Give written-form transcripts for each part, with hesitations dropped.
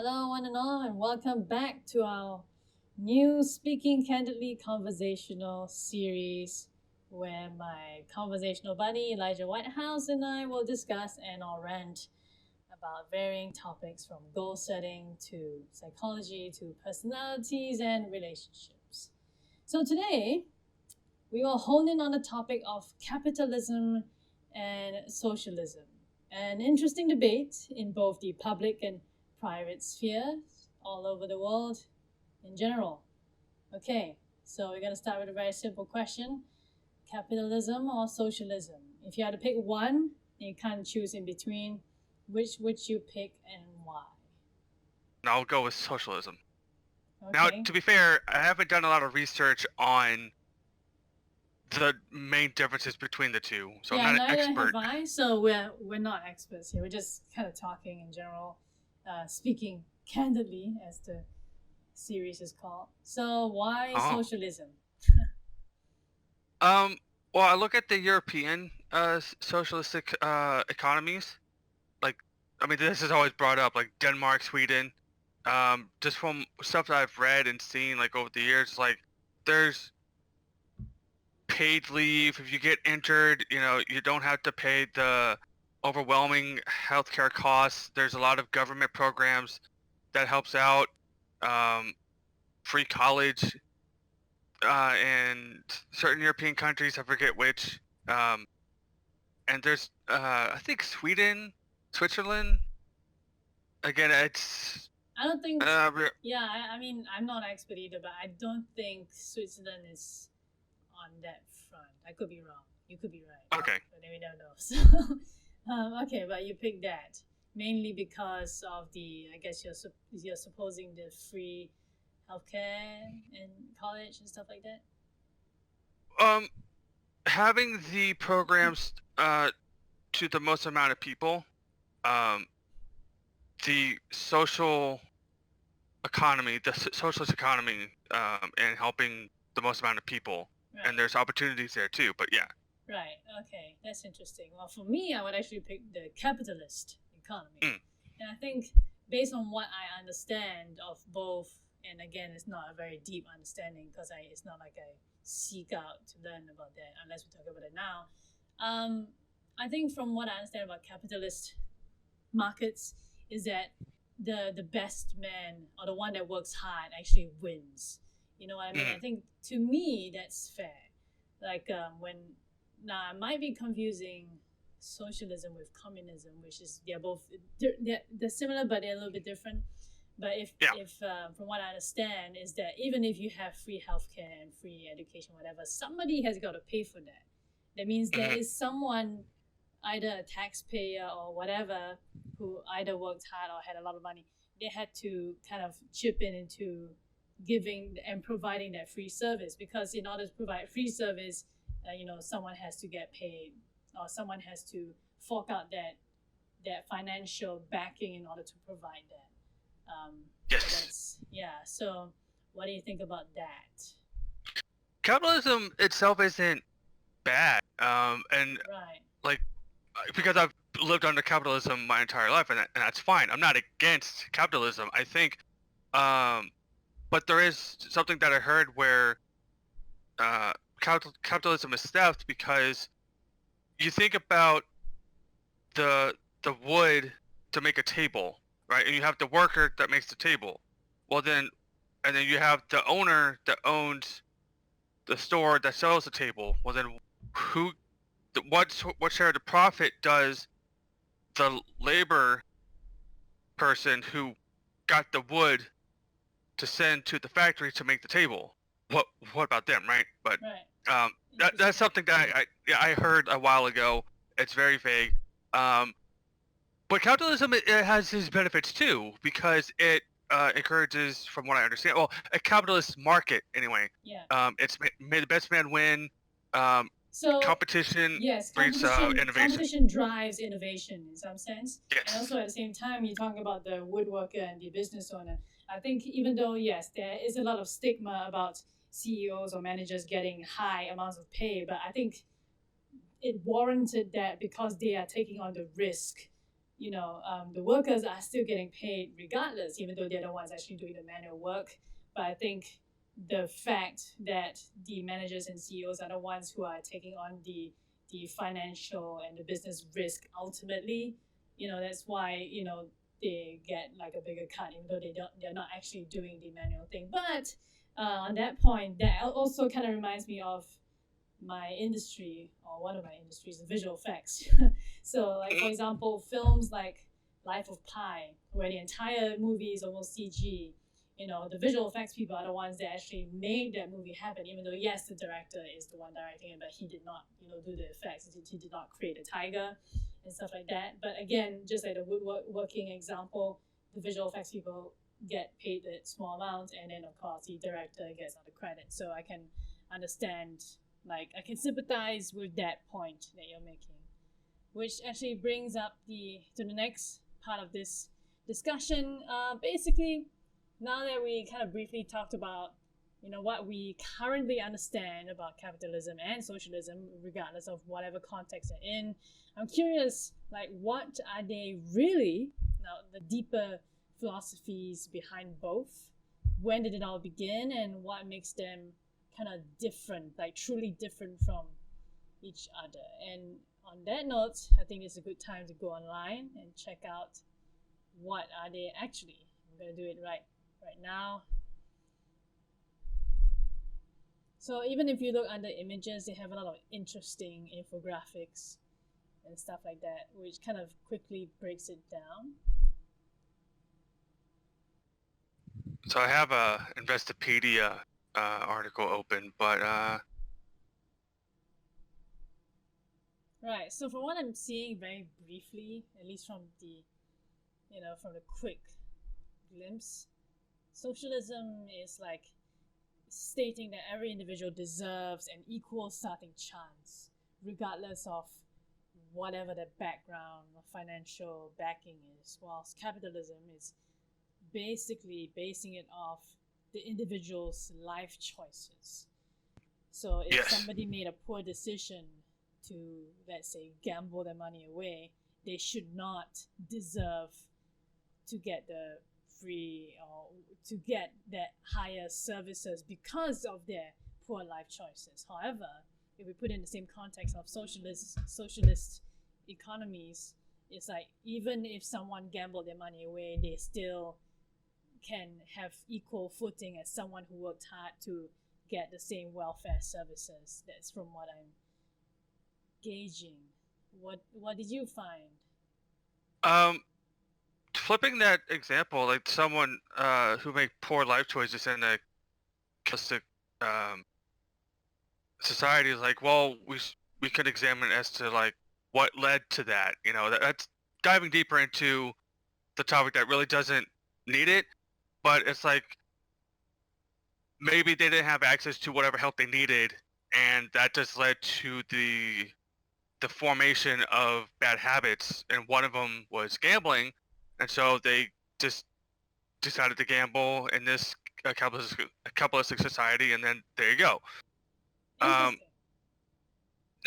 Hello, one and all, and welcome back to our new Speaking Candidly conversational series where my conversational buddy Elijah Whitehouse and I will discuss and or rant about varying topics from goal setting to psychology to personalities and relationships. So today, we will hone in on the topic of capitalism and socialism, an interesting debate in both the public and private spheres all over the world in general. Okay, so we're going to start with a very simple question: capitalism or socialism? If you had to pick one and you can't choose in between, which would you pick and why? I'll go with socialism. Now, Okay. to be fair, I haven't done a lot of research on the main differences between the two, so I'm Yeah, not an neither have expert. I. So we're not experts here. We're just kind of talking in general, speaking candidly, as the series is called. So why Oh. socialism? Um, well, I look at the European socialistic economies. Like, I mean, this is always brought up, like Denmark, Sweden. Just from stuff that I've read and seen, like over the years, like there's paid leave if you get injured. You don't have to pay the overwhelming healthcare costs. There's a lot of government programs that helps out. Um, Free college in certain European countries. I forget which. Um, and there's I think Sweden, Switzerland. Again, it's I don't think. uh, re- Yeah, I mean, I'm not an expert either, but I don't think Switzerland is on that front. I could be wrong. You could be right, okay. but then we don't know. So, okay, but you picked that mainly because of the. I guess you're supposing the free healthcare in college and stuff like that. Um, Having the programs to the most amount of people, um, the social economy, the socialist economy, and helping the most amount of people. Right. And there's opportunities there too. But yeah. Right. Okay, that's interesting. Well, for me, I would actually pick the capitalist economy, Mm. and I think based on what I understand of both, and again, it's not a very deep understanding because it's not like I seek out to learn about that unless we talk about it now. Um, I think from what I understand about capitalist markets is that the best man or the one that works hard actually wins. You know what I mean? I Mm. think to me that's fair. Like when now I might be confusing socialism with communism, which is they're both they're similar but they're a little bit different. But Yeah. if from what I understand is that even if you have free healthcare and free education, whatever, somebody has got to pay for that. That means there Hmm. is someone, either a taxpayer or whatever, who either worked hard or had a lot of money. They had to kind of chip in into giving and providing that free service, because in order to provide free service, someone has to get paid or someone has to fork out that financial backing in order to provide that. So Yes. that's, yeah. So what do you think about that? Capitalism itself isn't bad. And Right. like because I've lived under capitalism my entire life, and that's fine. I'm not against capitalism. I think, um, but there is something that I heard where uh, capitalism is theft because you think about the the wood to make a table, right? And you have the worker that makes the table. Well, and then you have the owner that owns the store that sells the table. Well, then who, what share of the profit does the labor person who got the wood to send to the factory to make the table? What about them, right? But Right. that's Interesting. something that I heard a while ago. It's very vague. Um, but capitalism, it has its benefits too because it encourages, from what I understand, well, a capitalist market anyway. Yeah. It's made the best man win. Um, So Competition yes, breeds innovation. competition drives innovation in some sense, and Yes. also at the same time, you're talking about the woodworker and the business owner. I think even though yes, there is a lot of stigma about CEOs or managers getting high amounts of pay, but I think it warranted that because they are taking on the risk the workers are still getting paid regardless, even though they're the ones actually doing the manual work. But I think the fact that the managers and CEOs are the ones who are taking on the financial and the business risk ultimately, that's why, they get like a bigger cut, even though they're not actually doing the manual thing. But on that point, that also kind of reminds me of my industry, or one of my industries, the visual effects. So, like, for example, films like Life of Pi, where the entire movie is almost CG. The visual effects people are the ones that actually made that movie happen, even though, yes, the director is the one directing it, but he did not, do the effects. He did not create a tiger and stuff like that. But again, just like the woodworking example, the visual effects people get paid a small amount, and then, of course, the director gets all the credit. So I can understand, like, I can sympathize with that point that you're making, which actually brings up to the next part of this discussion. Basically, now that we kind of briefly talked about, what we currently understand about capitalism and socialism, regardless of whatever context they're in, I'm curious, like, what are they really, the deeper philosophies behind both? When did it all begin, and what makes them kind of different, like truly different from each other? And on that note, I think it's a good time to go online and check out what are they actually. I'm going to do it right now. So even if you look under images, they have a lot of interesting infographics and stuff like that, which kind of quickly breaks it down. So I have a Investopedia article open, but Right. So from what I'm seeing very briefly, at least from the quick glimpse, socialism is like stating that every individual deserves an equal starting chance, regardless of whatever their background or financial backing is, whilst capitalism is basically basing it off the individual's life choices. So if yes, somebody made a poor decision to, let's say, gamble their money away, they should not deserve to get the free or to get that higher services because of their poor life choices. However, if we put in the same context of socialist economies, it's like even if someone gambled their money away, they still can have equal footing as someone who worked hard to get the same welfare services. That's from what I'm gauging. What did you find? Flipping that example, like someone who make poor life choices in a capitalistic society is like, well, we could examine as to like what led to that. That's diving deeper into the topic that really doesn't need it, but it's like maybe they didn't have access to whatever help they needed, and that just led to the formation of bad habits, and one of them was gambling, and so they just decided to gamble in this capitalistic society, and then there you go. Um, Interesting.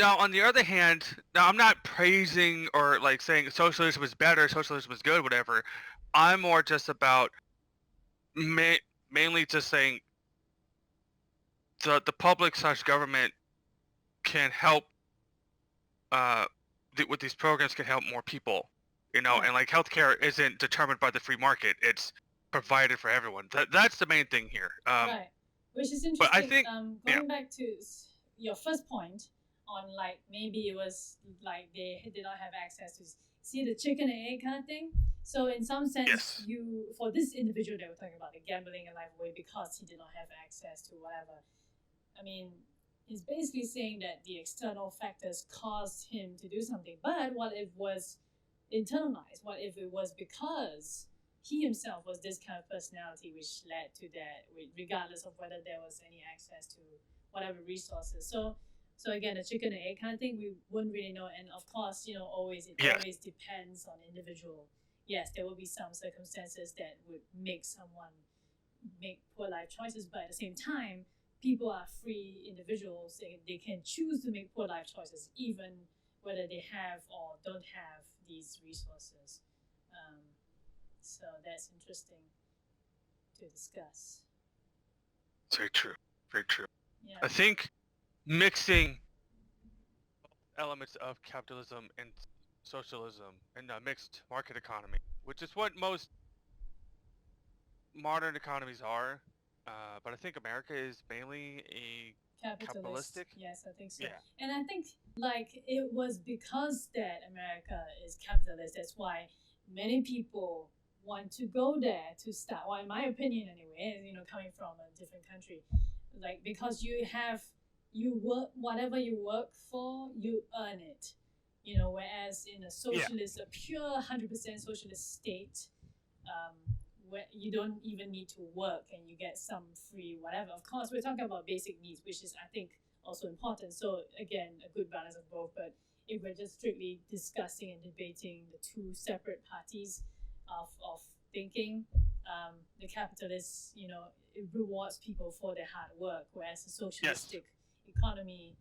Now, on the other hand, now I'm not praising or like saying socialism is better, socialism is good, whatever. I'm more just about mainly just saying the public slash government can help with these programs can help more people, Right. and like healthcare isn't determined by the free market; it's provided for everyone. That's the main thing here. Right. Which is But I interesting. think, yeah, Going back to your first point on, like, maybe it was like they did not have access to see the chicken and egg kind of thing. So in some sense, yes, for this individual that we're talking about, the gambling a life away because he did not have access to whatever. I mean, he's basically saying that the external factors caused him to do something. But what if it was internalized? What if it was because he himself was this kind of personality which led to that, regardless of whether there was any access to whatever resources? So again, the chicken and egg kind of thing, we wouldn't really know. And of course, it yes, always depends on individual. Yes, there will be some circumstances that would make someone make poor life choices, but at the same time, people are free individuals. They can choose to make poor life choices, even whether they have or don't have these resources. So that's interesting to discuss. Very true. Very true. Yeah. I think mixing elements of capitalism and socialism in a mixed market economy, which is what most modern economies are. But I think America is mainly a capitalistic. Yes, I think so. Yeah. And I think like it was because that America is capitalist. That's why many people want to go there to start. Well, in my opinion, anyway, coming from a different country, like because you work whatever you work for, you earn it. Whereas in a socialist, a pure 100% socialist state, where you don't even need to work and you get some free whatever. Of course, we're talking about basic needs, which is, I think, also important. So again, a good balance of both. But if we're just strictly discussing and debating the two separate parties of thinking, the capitalists, it rewards people for their hard work, whereas the socialistic economy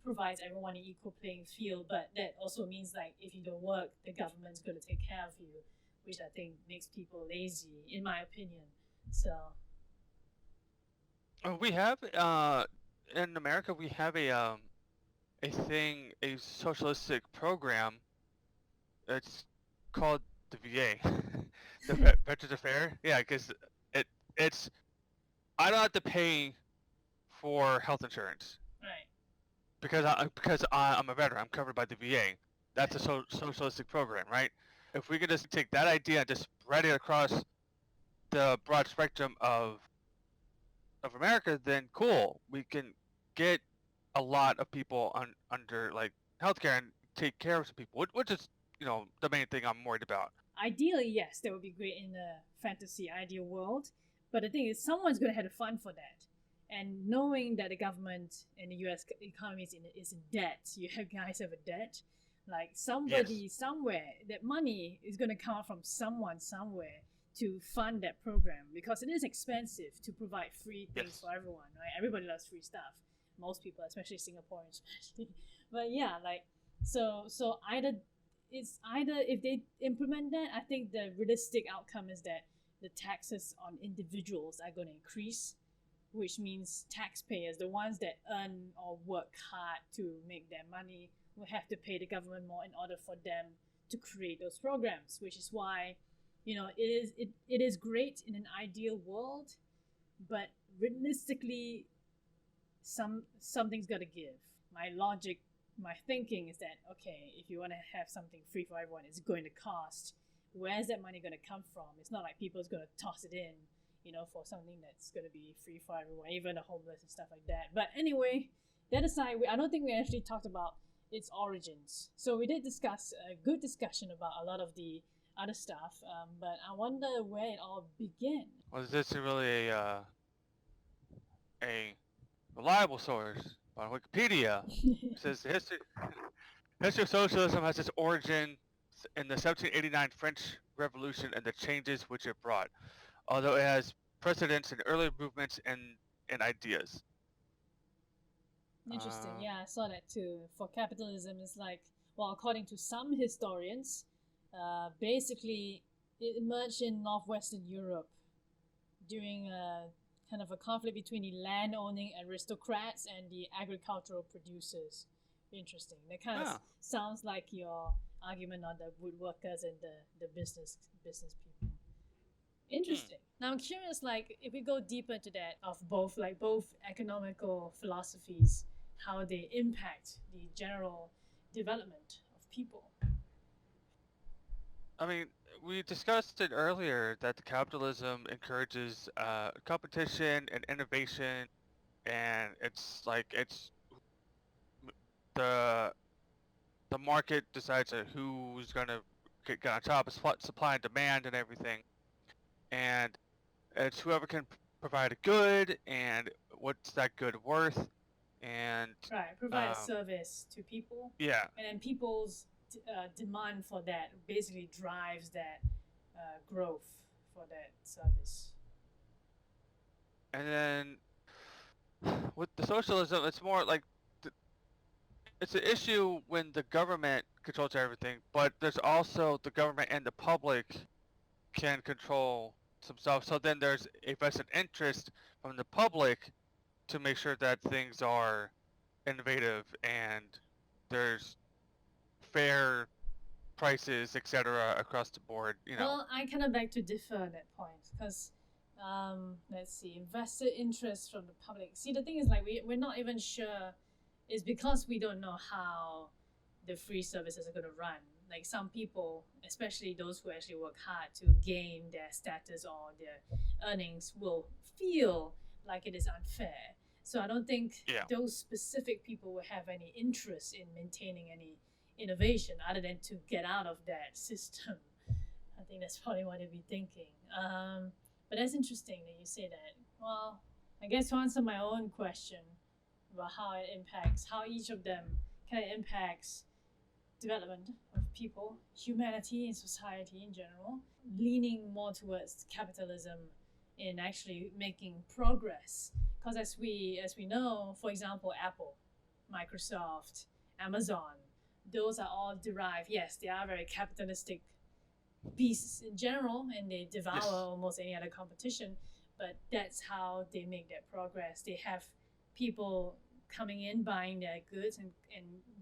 provides everyone an equal playing field. But that also means like if you don't work, the government's going to take care of you, which I think makes people lazy, in my opinion. So we have in America we have a socialistic program. It's called the VA, the Veterans Affairs. Yeah, because it's I don't have to pay for health insurance. Right. Because I'm a veteran, I'm covered by the VA. That's a socialistic program, right? If we could just take that idea and just spread it across the broad spectrum of America, then cool. We can get a lot of people under like healthcare and take care of some people, which is the main thing I'm worried about. Ideally, yes, that would be great in a fantasy ideal world. But the thing is, someone's going to have to fund for that. And knowing that the government and the U.S. economy is in debt, you guys have a debt. Like somebody somewhere, that money is going to come out from someone somewhere to fund that program, because it is expensive to provide free things for everyone, right? Everybody loves free stuff. Most people, especially Singaporeans, especially. But yeah, like so either if they implement that, I think the realistic outcome is that the taxes on individuals are going to increase, which means taxpayers, the ones that earn or work hard to make their money, will have to pay the government more in order for them to create those programs, which is why it is great in an ideal world, but realistically something's got to give. My thinking is that, okay, if you want to have something free for everyone, it's going to cost. Where's that money going to come from? It's not like people's going to toss it in, for something that's going to be free for everyone, even the homeless and stuff like that. But anyway, that aside, I don't think we actually talked about its origins. So we did discuss a good discussion about a lot of the other stuff, but I wonder where it all began. Was this really a reliable source on Wikipedia? It says the history of socialism has its origin in the 1789 French Revolution and the changes which it brought, although it has precedents in earlier movements and ideas. Interesting. Yeah, I saw that too. For capitalism, it's like, well, according to some historians, basically it emerged in northwestern Europe during a kind of a conflict between the land-owning aristocrats and the agricultural producers. Interesting. That kind of sounds like your argument on the woodworkers and the business people. Interesting. Now I'm curious, like if we go deeper into that, of both economical philosophies, how they impact the general development of people. I mean, we discussed it earlier that the capitalism encourages competition and innovation, and it's the market decides who's gonna get on top of supply and demand and everything, and it's whoever can provide a good and what's that good worth, and provide a service to people. Yeah, and then people's demand for that basically drives that growth for that service. And then with the socialism, it's more like it's an issue when the government controls everything, but there's also the government and the public can control some stuff. So then there's a vested interest from the public to make sure that things are innovative and there's fair prices, etc., across the board. Well, I kind of beg to differ on that point because, let's see, invested interest from the public. See, the thing is, like, we're not even sure. It's because we don't know how the free services are going to run. Like, some people, especially those who actually work hard to gain their status or their earnings, will feel like it is unfair. So I don't think those specific people will have any interest in maintaining any innovation other than to get out of that system. I think that's probably what they'd be thinking. But that's interesting that you say that. Well, I guess to answer my own question about how it impacts, how each of them kind of impacts development of people, humanity, and society in general, leaning more towards capitalism in actually making progress. Because as we know, for example, Apple, Microsoft, Amazon, those are all derived. Yes, they are very capitalistic beasts in general, and they devour almost any other competition. But that's how they make that progress. They have people coming in, buying their goods, and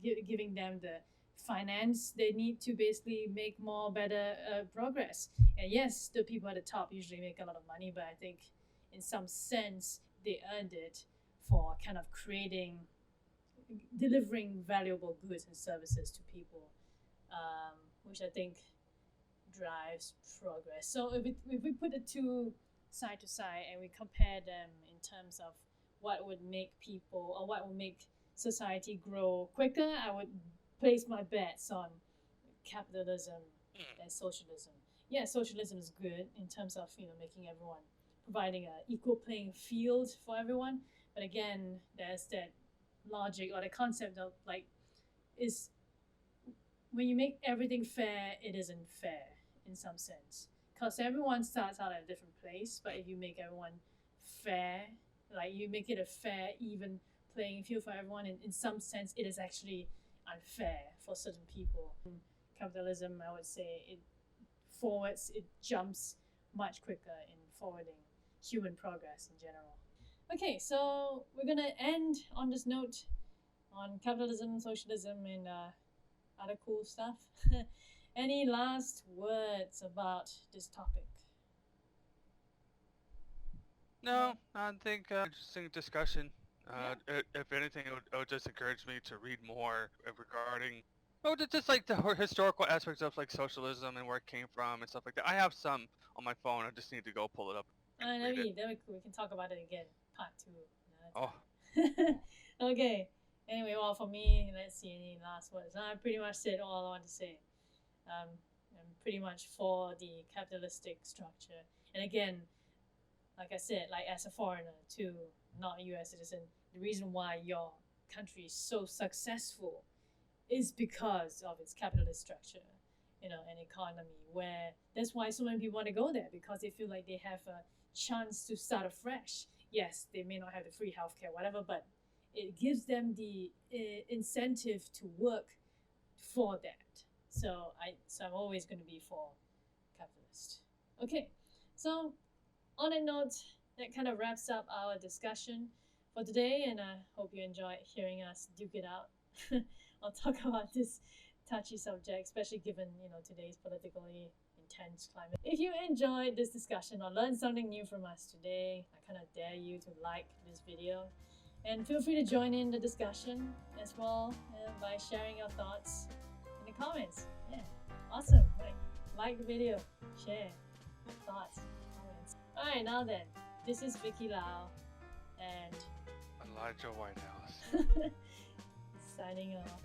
giving them the finance they need to basically make better progress. And yes, the people at the top usually make a lot of money, but I think in some sense they earned it for kind of delivering valuable goods and services to people, which I think drives progress. So if we put the two side to side and we compare them in terms of what would make people or what would make society grow quicker, I would place my bets on capitalism and socialism. Yeah, socialism is good in terms of making everyone, providing an equal playing field for everyone. But again, there's that logic or the concept of like, is when you make everything fair, it isn't fair in some sense, because everyone starts out at a different place. But if you make everyone fair, like you make it a fair, even playing field for everyone, in some sense it is actually unfair for certain people. Capitalism, I would say, it jumps much quicker in forwarding human progress in general. Okay, so we're gonna end on this note on capitalism, socialism, and other cool stuff. Any last words about this topic? No, I think interesting discussion. If anything, it would just encourage me to read more regarding, just like the historical aspects of like socialism and where it came from and stuff like that. I have some on my phone. I just need to go pull it up. That'd be cool. We can talk about it again, part 2. Oh. Okay. Anyway, well, for me, let's see, any last words. I pretty much said all I want to say. I'm pretty much for the capitalistic structure. And again, like I said, like as a foreigner too, not a US citizen, the reason why your country is so successful is because of its capitalist structure, and economy, where that's why so many people want to go there, because they feel like they have a chance to start afresh. Yes, they may not have the free healthcare, whatever, but it gives them the incentive to work for that. So I'm always going to be for capitalist. Okay, so on a note, that kind of wraps up our discussion for today, and I hope you enjoyed hearing us duke it out or talk about this touchy subject, especially given today's politically intense climate. If you enjoyed this discussion or learned something new from us today, I kind of dare you to like this video, and feel free to join in the discussion as well by sharing your thoughts in the comments. Yeah, awesome. Like the video, share thoughts, comments. Alright, now then, this is Vicki Lau and Elijah Whitehouse signing off.